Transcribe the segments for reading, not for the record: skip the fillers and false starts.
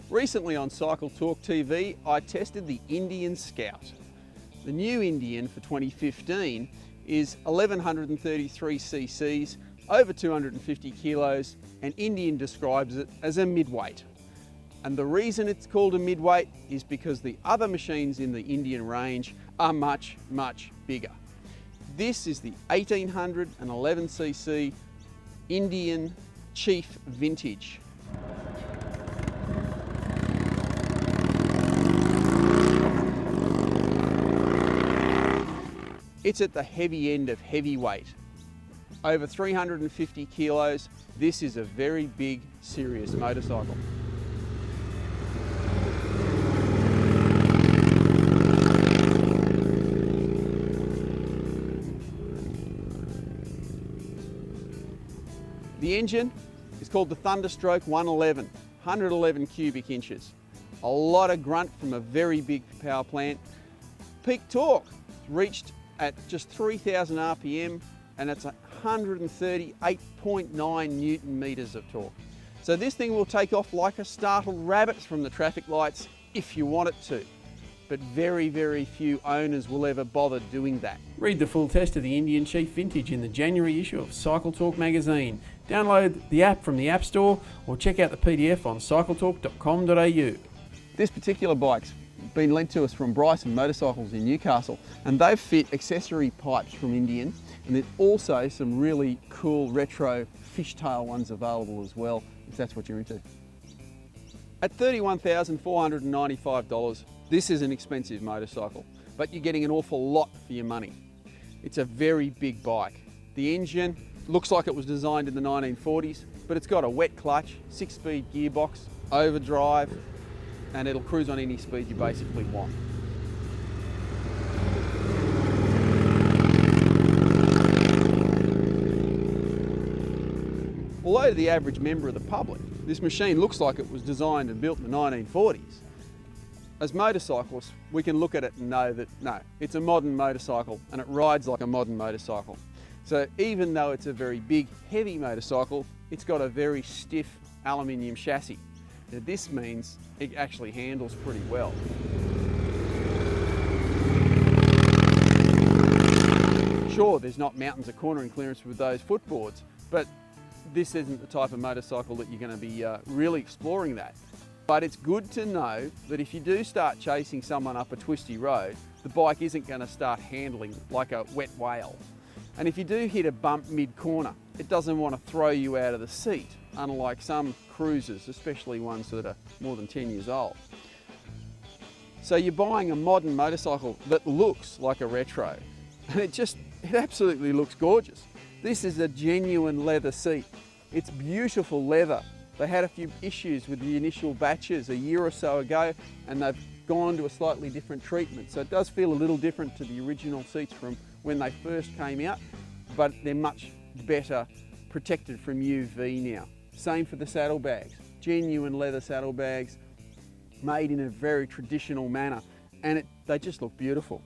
Recently on Cycle Talk TV, I tested the Indian Scout. The new Indian for 2015 is 1133 cc's, over 250 kilos, and Indian describes it as a midweight. And the reason it's called a midweight is because the other machines in the Indian range are much, much bigger. This is the 1811cc Indian Chief Vintage. It's at the heavy end of heavyweight. Over 350 kilos, this is a very big, serious motorcycle. The engine is called the Thunderstroke 111, 111 cubic inches. A lot of grunt from a very big power plant. Peak torque reached at just 3,000 RPM, and it's 138.9 Newton meters of torque. So this thing will take off like a startled rabbit from the traffic lights if you want it to. But very, very few owners will ever bother doing that. Read the full test of the Indian Chief Vintage in the January issue of Cycle Talk magazine. Download the app from the App Store or check out the PDF on cycletalk.com.au. This particular bike's been lent to us from Bryson Motorcycles in Newcastle, and they've fit accessory pipes from Indian, and there's also some really cool retro fishtail ones available as well, if that's what you're into. At $31,495, this is an expensive motorcycle, but you're getting an awful lot for your money. It's a very big bike. The engine looks like it was designed in the 1940s, but it's got a wet clutch, 6-speed gearbox, overdrive, and it'll cruise on any speed you basically want. Although to the average member of the public, this machine looks like it was designed and built in the 1940s. As motorcyclists, we can look at it and know that, no, it's a modern motorcycle and it rides like a modern motorcycle. So even though it's a very big, heavy motorcycle, it's got a very stiff aluminium chassis. Now, this means it actually handles pretty well. Sure, there's not mountains of cornering clearance with those footboards, but this isn't the type of motorcycle that you're going to be really exploring that. But it's good to know that if you do start chasing someone up a twisty road, the bike isn't going to start handling like a wet whale. And if you do hit a bump mid-corner, it doesn't want to throw you out of the seat, unlike some cruisers, especially ones that are more than 10 years old. So you're buying a modern motorcycle that looks like a retro, and it absolutely looks gorgeous. This is a genuine leather seat. It's beautiful leather. They had a few issues with the initial batches a year or so ago, and they've gone to a slightly different treatment. So it does feel a little different to the original seats from when they first came out, but they're much better protected from UV now. Same for the saddlebags. Genuine leather saddlebags, made in a very traditional manner, and they just look beautiful.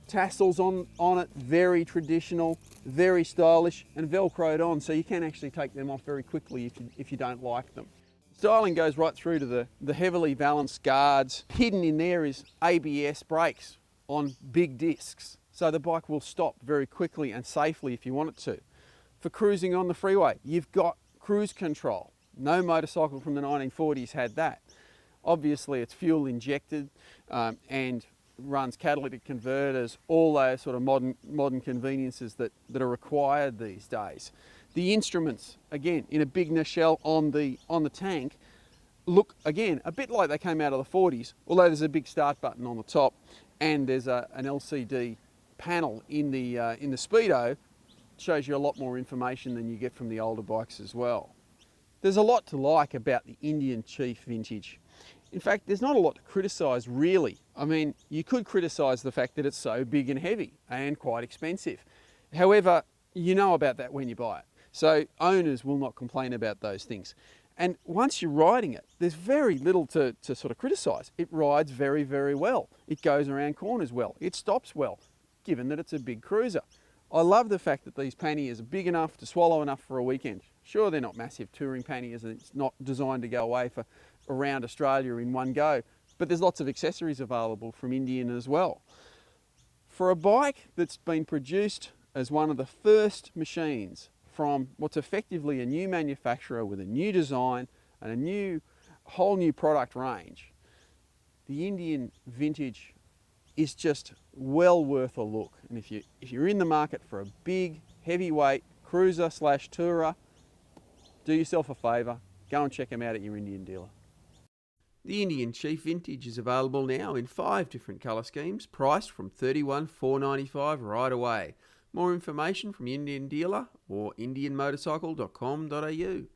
Tassels on it, very traditional, very stylish, and velcroed on, so you can actually take them off very quickly if you don't like them. Styling goes right through to the heavily balanced guards. Hidden in there is ABS brakes on big discs, so the bike will stop very quickly and safely if you want it to. For cruising on the freeway, you've got cruise control. No motorcycle from the 1940s had that. Obviously it's fuel injected and runs catalytic converters, all those sort of modern conveniences that are required these days. The instruments, again, in a big nacelle on the tank, look again a bit like they came out of the 40s, although there's a big start button on the top and there's an LCD panel in the Speedo. Shows you a lot more information than you get from the older bikes as well. There's a lot to like about the Indian Chief Vintage. In fact, there's not a lot to criticise really. I mean, you could criticise the fact that it's so big and heavy and quite expensive. However, you know about that when you buy it. So owners will not complain about those things. And once you're riding it, there's very little to sort of criticise. It rides very, very well. It goes around corners well. It stops well, given that it's a big cruiser. I love the fact that these panniers are big enough to swallow enough for a weekend. Sure, they're not massive touring panniers and it's not designed to go away for around Australia in one go. But there's lots of accessories available from Indian as well. For a bike that's been produced as one of the first machines from what's effectively a new manufacturer with a new design and a whole new product range, the Indian Vintage is just well worth a look. And if you're in the market for a big, heavyweight cruiser/tourer, do yourself a favour, go and check them out at your Indian dealer. The Indian Chief Vintage is available now in 5 different colour schemes, priced from $31,495 right away. More information from your Indian dealer or indianmotorcycle.com.au.